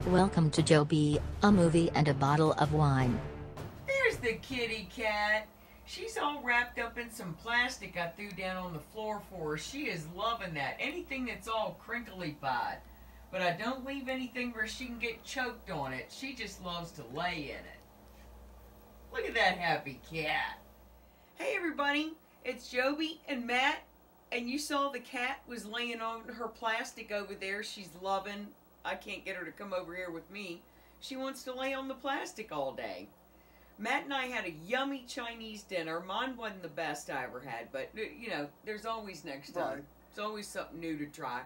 Welcome to Joby, a movie and a bottle of wine. There's the kitty cat. She's all wrapped up in some plastic I threw down on the floor for her. She is loving that. Anything that's all crinkly-fied. But I don't leave anything where she can get choked on it. She just loves to lay in it. Look at that happy cat. Hey everybody, it's Joby and Matt. And you saw the cat was laying on her plastic over there. She's loving. I can't get her to come over here with me. She wants to lay on the plastic all day. Matt and I had a yummy Chinese dinner. Mine wasn't the best I ever had, but, you know, there's always next time. Right. There's always something new to try.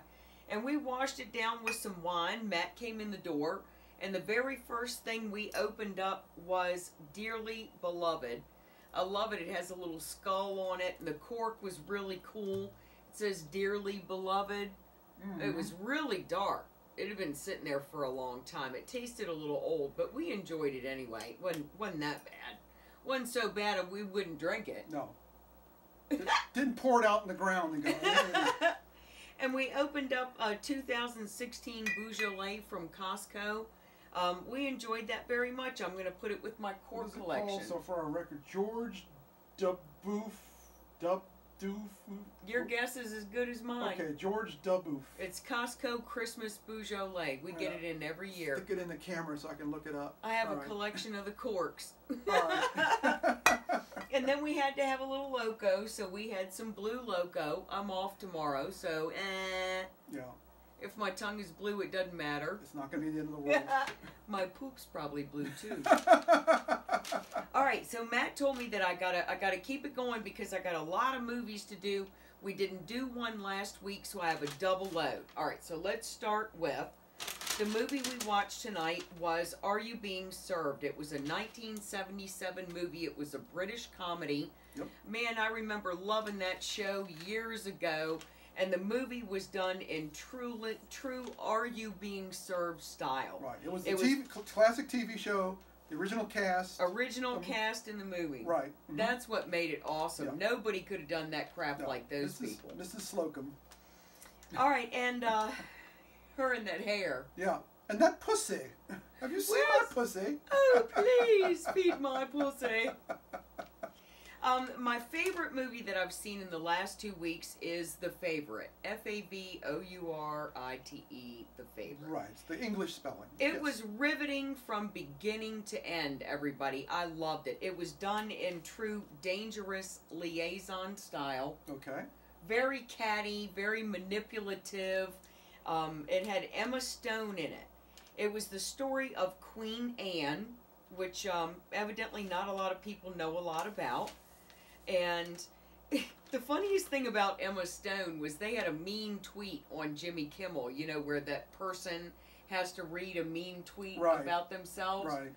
And we washed it down with some wine. Matt came in the door, and the very first thing we opened up was Dearly Beloved. I love it. It has a little skull on it, and the cork was really cool. It says Dearly Beloved. It was really dark. It had been sitting there for a long time. It tasted a little old, but we enjoyed it anyway. Wasn't that bad. Wasn't so bad we wouldn't drink it. No. Didn't pour it out in the ground and go. And we opened up a 2016 Beaujolais from Costco. We enjoyed that very much. I'm going to put it with my cork collection. So for our record, George Duboof. Your guess is as good as mine. Okay, George Duboof. It's Costco Christmas Beaujolais. We get it in every year. Stick it in the camera so I can look it up. I have a collection of the corks. All right. And then we had to have a little loco, so we had some blue loco. I'm off tomorrow, so Yeah. If my tongue is blue, it doesn't matter. It's not going to be the end of the world. My poop's probably blue too. All right, so Matt told me that I gotta keep it going because I got a lot of movies to do. We didn't do one last week, so I have a double load. All right, so let's start with the movie we watched tonight was Are You Being Served? It was a 1977 movie. It was a British comedy. Yep. Man, I remember loving that show years ago. And the movie was done in true Are You Being Served style. Right. It was classic TV show, the original cast. Original cast in the movie. Right. That's what made it awesome. Yeah. Nobody could have done that crap like those people. Mrs. Slocum. All right, and her and that hair. Yeah. And that pussy. Have you seen my pussy? Oh, please feed my pussy. My favorite movie that I've seen in the last 2 weeks is The Favorite. Favorite, The Favorite. Right, it's the English spelling. It was riveting from beginning to end, everybody. I loved it. It was done in true Dangerous Liaison style. Okay. Very catty, very manipulative. It had Emma Stone in it. It was the story of Queen Anne, which evidently not a lot of people know a lot about. And the funniest thing about Emma Stone was they had a mean tweet on Jimmy Kimmel, you know, where that person has to read a mean tweet about themselves. Right.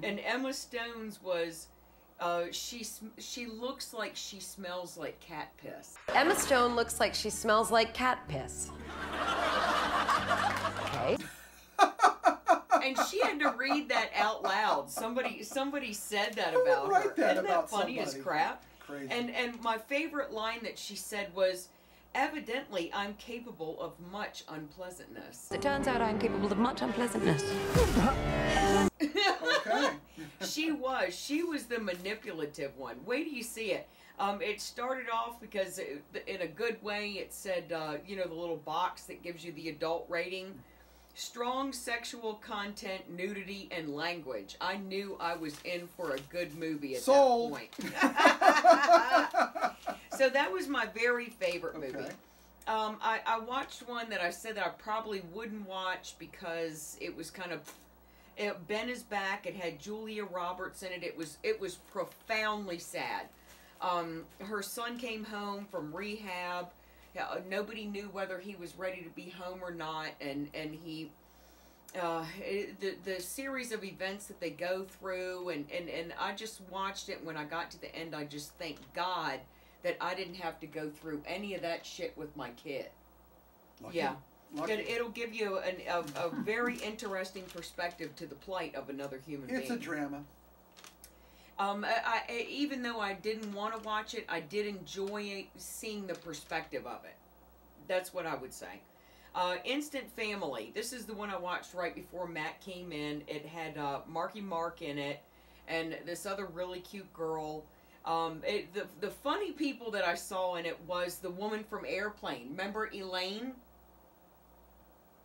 And Emma Stone's was, she looks like she smells like cat piss. Emma Stone looks like she smells like cat piss. Okay. And she had to read that out loud. Somebody said that about her. Isn't that funny as crap? Crazy. And my favorite line that she said was, evidently I'm capable of much unpleasantness. It turns out I'm capable of much unpleasantness. Okay. She was the manipulative one. Wait till you see it. It started off because in a good way it said, you know, the little box that gives you the adult rating. Strong sexual content, nudity, and language. I knew I was in for a good movie at that point. So that was my very favorite movie. I watched one that I said that I probably wouldn't watch because it was kind of... Ben is Back. It had Julia Roberts in it. It was profoundly sad. Her son came home from rehab. Nobody knew whether he was ready to be home or not, and he, the series of events that they go through, and I just watched it. And when I got to the end, I just thank God that I didn't have to go through any of that shit with my kid. Lucky. Yeah, Lucky. It'll give you a very interesting perspective to the plight of another human being. It's a drama. Even though I didn't want to watch it, I did enjoy seeing the perspective of it. That's what I would say. Instant Family. This is the one I watched right before Matt came in. It had Marky Mark in it, and this other really cute girl. The funny people that I saw in it was the woman from Airplane. Remember Elaine?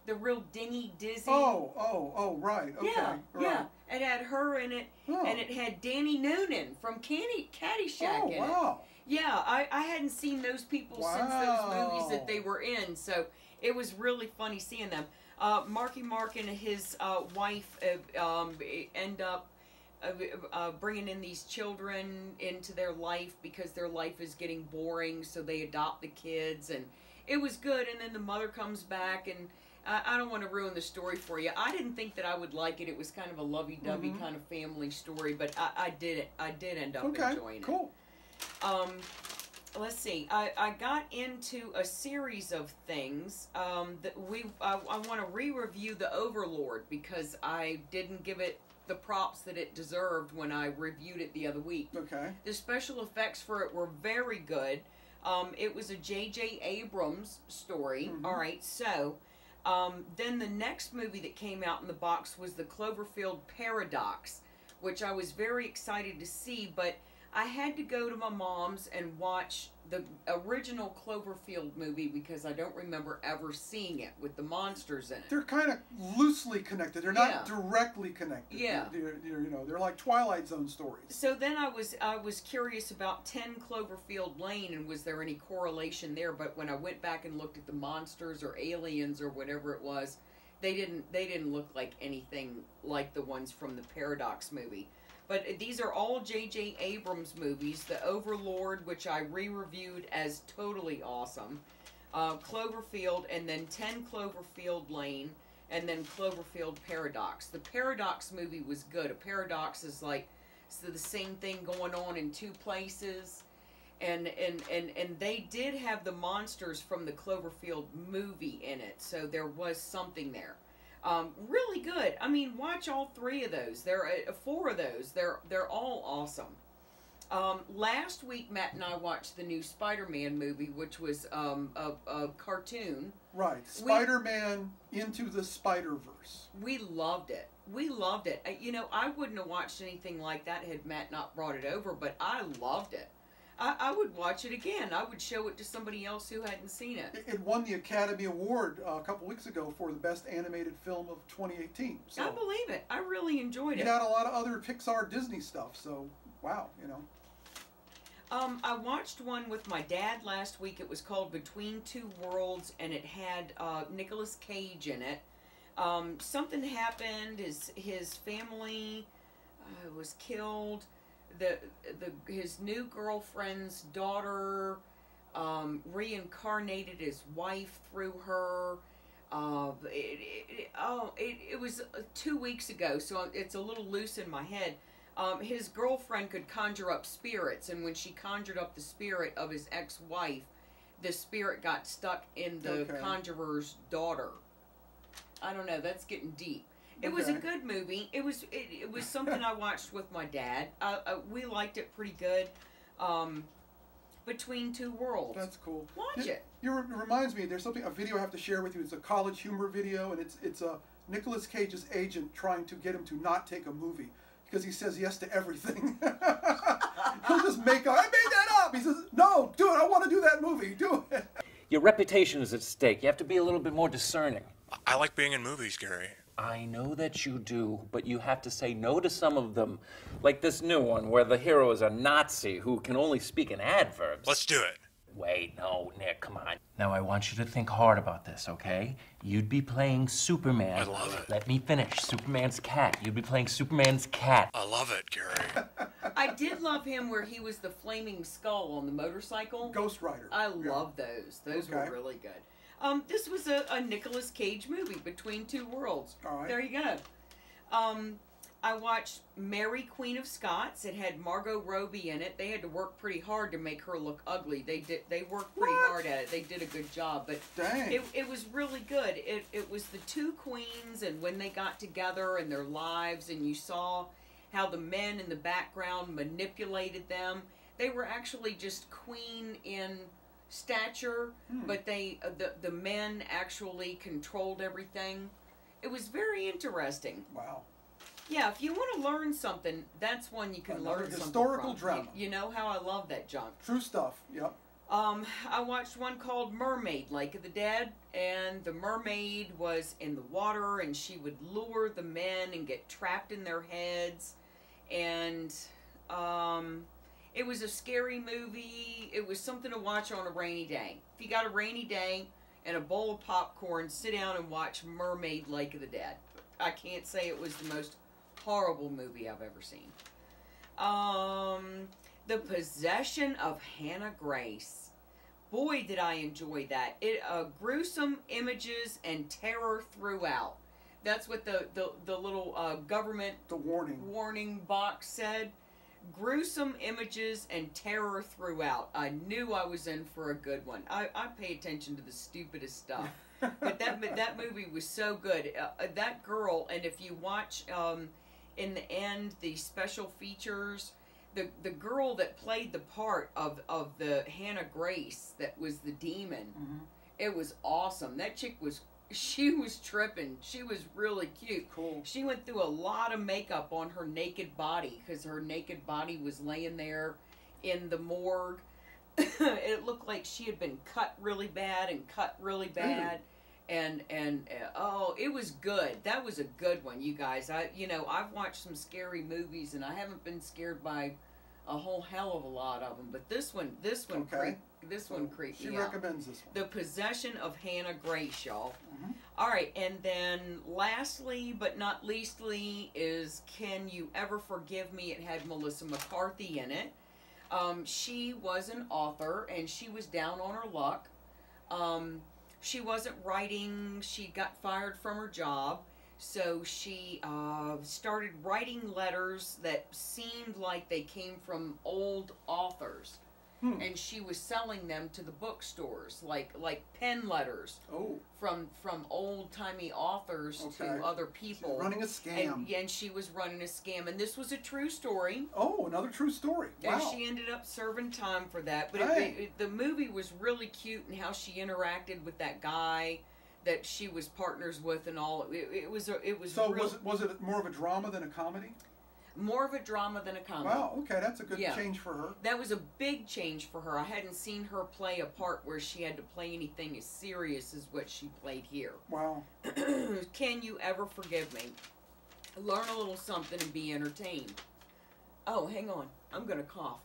The real dingy, dizzy. Oh, right. Okay. Yeah, right. yeah. It had her in it, and it had Danny Noonan from Caddyshack in it. Wow. Yeah, I hadn't seen those people since those movies that they were in, so it was really funny seeing them. Marky Mark and his wife end up bringing in these children into their life because their life is getting boring, so they adopt the kids, and it was good. And then the mother comes back, and I don't want to ruin the story for you. I didn't think that I would like it. It was kind of a lovey-dovey kind of family story, but I did end up enjoying it. Cool. Let's see. I got into a series of things that I want to re-review the Overlord because I didn't give it the props that it deserved when I reviewed it the other week. Okay. The special effects for it were very good. It was a J.J. Abrams story. All right, so then the next movie that came out in the box was the Cloverfield Paradox, which I was very excited to see, but I had to go to my mom's and watch the original Cloverfield movie because I don't remember ever seeing it with the monsters in it. They're kind of loosely connected. They're not directly connected. Yeah. They're like Twilight Zone stories. So then I was curious about 10 Cloverfield Lane and was there any correlation there? But when I went back and looked at the monsters or aliens or whatever it was, they didn't look like anything like the ones from the Paradox movie. But these are all J.J. Abrams movies. The Overlord, which I re-reviewed as totally awesome. Cloverfield, and then 10 Cloverfield Lane, and then Cloverfield Paradox. The Paradox movie was good. A paradox is like the same thing going on in two places. And they did have the monsters from the Cloverfield movie in it. So there was something there. Really good. I mean, watch all three of those. There are 4 of those. They're all awesome. Last week, Matt and I watched the new Spider-Man movie, which was a cartoon. Right. Spider-Man Into the Spider-Verse. We loved it. We loved it. You know, I wouldn't have watched anything like that had Matt not brought it over, but I loved it. I would watch it again. I would show it to somebody else who hadn't seen it. It won the Academy Award a couple weeks ago for the best animated film of 2018. So I believe it. I really enjoyed it. You got a lot of other Pixar Disney stuff, so wow, you know. I watched one with my dad last week. It was called Between Two Worlds, and it had Nicolas Cage in it. Something happened. His family was killed. His new girlfriend's daughter reincarnated his wife through her. It was 2 weeks ago, so it's a little loose in my head. His girlfriend could conjure up spirits, and when she conjured up the spirit of his ex-wife, the spirit got stuck in the conjurer's daughter. I don't know. That's getting deep. It was a good movie. It was something I watched with my dad. We liked it pretty good. Between Two Worlds. That's cool. Watch it. It reminds me. There's a video I have to share with you. It's a college humor video, and it's Nicolas Cage's agent trying to get him to not take a movie because he says yes to everything. He'll just make up. I made that up. He says, "No, do it. I want to do that movie. Do it." Your reputation is at stake. You have to be a little bit more discerning. I like being in movies, Gary. I know that you do, but you have to say no to some of them. Like this new one where the hero is a Nazi who can only speak in adverbs. Let's do it. Wait, no, Nick, come on. Now I want you to think hard about this, okay? You'd be playing Superman. I love it. Let me finish. Superman's cat. You'd be playing Superman's cat. I love it, Gary. I did love him where he was the flaming skull on the motorcycle. Ghost Rider. I love those. Those were really good. This was a Nicolas Cage movie, Between Two Worlds. All right. There you go. I watched Mary, Queen of Scots. It had Margot Robbie in it. They had to work pretty hard to make her look ugly. They worked pretty hard at it. They did a good job. But dang. It was really good. It was the two queens and when they got together and their lives, and you saw how the men in the background manipulated them. They were actually just queen in stature, but the men actually controlled everything. It was very interesting. Wow. Yeah, if you want to learn something, that's one you can learn something historical from. drama. You know how I love that junk. True stuff. Yep. I watched one called Mermaid Lake of the Dead, and the mermaid was in the water, and she would lure the men and get trapped in their heads, and it was a scary movie. It was something to watch on a rainy day. If you got a rainy day and a bowl of popcorn, sit down and watch Mermaid Lake of the Dead. I can't say it was the most horrible movie I've ever seen. The Possession of Hannah Grace. Boy, did I enjoy that. It gruesome images and terror throughout. That's what the little government warning box said. Gruesome images and terror throughout. I knew I was in for a good one. I pay attention to the stupidest stuff. But that movie was so good. That girl, and if you watch in the end the special features, the girl that played the part of the Hannah Grace that was the demon, it was awesome. That chick she was tripping. She was really cute. Cool. She went through a lot of makeup on her naked body because her naked body was laying there in the morgue. It looked like she had been cut really bad and cut really bad. And oh, it was good. That was a good one, you guys. I've watched some scary movies and I haven't been scared by a whole hell of a lot of them, but this one creeped She me out. recommends this one. The Possession of Hannah Grace, y'all. All right, and then lastly but not leastly is Can You Ever Forgive Me? It had Melissa McCarthy in it. She was an author and she was down on her luck. She wasn't writing. She got fired from her job. So she started writing letters that seemed like they came from old authors. And she was selling them to the bookstores, like pen letters from old-timey authors to other people. She's running a scam. And she was running a scam. And this was a true story. Oh, another true story. Wow. And she ended up serving time for that. But the movie was really cute and how she interacted with that guy that she was partners with and all. It was So real, was it more of a drama than a comedy? more of a drama than a comedy. Wow, okay, that's a good change for her. That was a big change for her. I hadn't seen her play a part where she had to play anything as serious as what she played here. Wow. Can You Ever Forgive Me? Learn a little something and be entertained. Oh, hang on. I'm going to cough.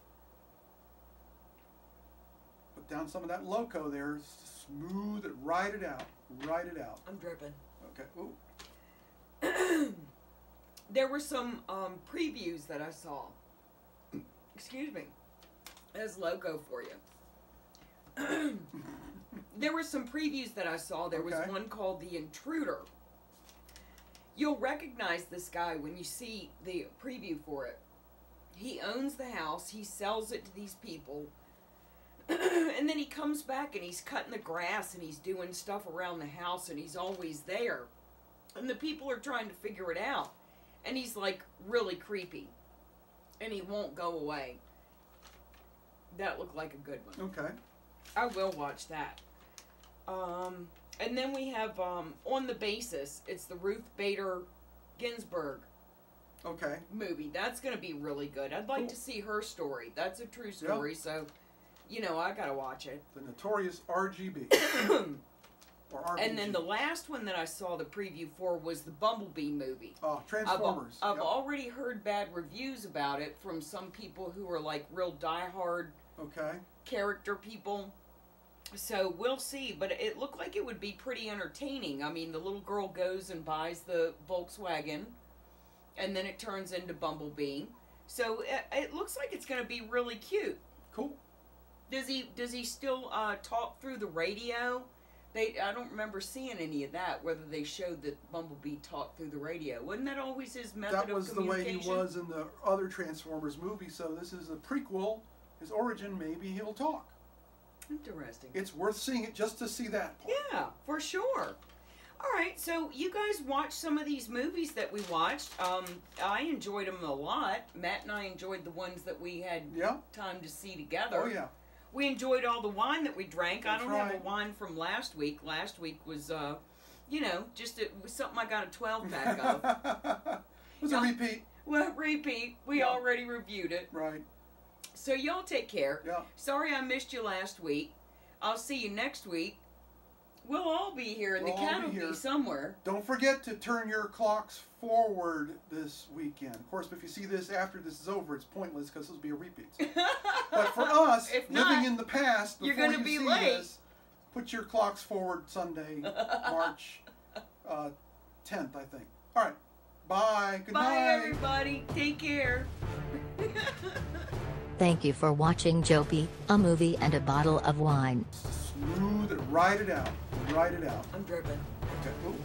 Put down some of that loco there. Smooth it. Ride it out. Ride it out. I'm dripping. Okay. Ooh. There were some previews that I saw. Excuse me. That's loco for you. There were some previews that I saw. There was one called The Intruder. You'll recognize this guy when you see the preview for it. He owns the house. He sells it to these people. And then he comes back and he's cutting the grass and he's doing stuff around the house and he's always there. And the people are trying to figure it out. And he's like really creepy. And he won't go away. That looked like a good one. Okay. I will watch that. And then we have On the Basis. It's the Ruth Bader Ginsburg movie. That's going to be really good. I'd like to see her story. That's a true story, so, you know, I got to watch it. The notorious RGB. Or RBG. And then the last one that I saw the preview for was the Bumblebee movie. Oh, Transformers. I've already heard bad reviews about it from some people who are like real diehard character people. So we'll see, but it looked like it would be pretty entertaining. I mean, the little girl goes and buys the Volkswagen, and then it turns into Bumblebee. So it looks like it's going to be really cute. Cool. Does he still talk through the radio? I don't remember seeing any of that, whether they showed that Bumblebee talked through the radio. Wasn't that always his method of communication? That was the way he was in the other Transformers movie, so this is a prequel. His origin, maybe he'll talk. Interesting. It's worth seeing it just to see that part. Yeah, for sure. All right, so you guys watched some of these movies that we watched. I enjoyed them a lot. Matt and I enjoyed the ones that we had time to see together. Oh, yeah. we enjoyed all the wine that we drank. That's I don't have right. a wine from last week. Last week was, you know, just it was something I got a 12-pack of. It was a repeat. Well, repeat. We Yeah. already reviewed it. Right. So y'all take care. Yeah. Sorry I missed you last week. I'll see you next week. We'll all be here, and We'll the all cat be will here. be somewhere. Don't forget to turn your clocks forward this weekend. Of course, if you see this after this is over, it's pointless because this will be a repeat. But for us, If living not, in the past, you're before gonna you be see late. this, put your clocks forward Sunday, March 10th, I think. All right. Bye. Good Bye, night. everybody. Take care. Thank you for watching Joby, a movie and a bottle of wine. Smooth it. Ride it out. Ride it out. I'm dripping. Okay. Ooh.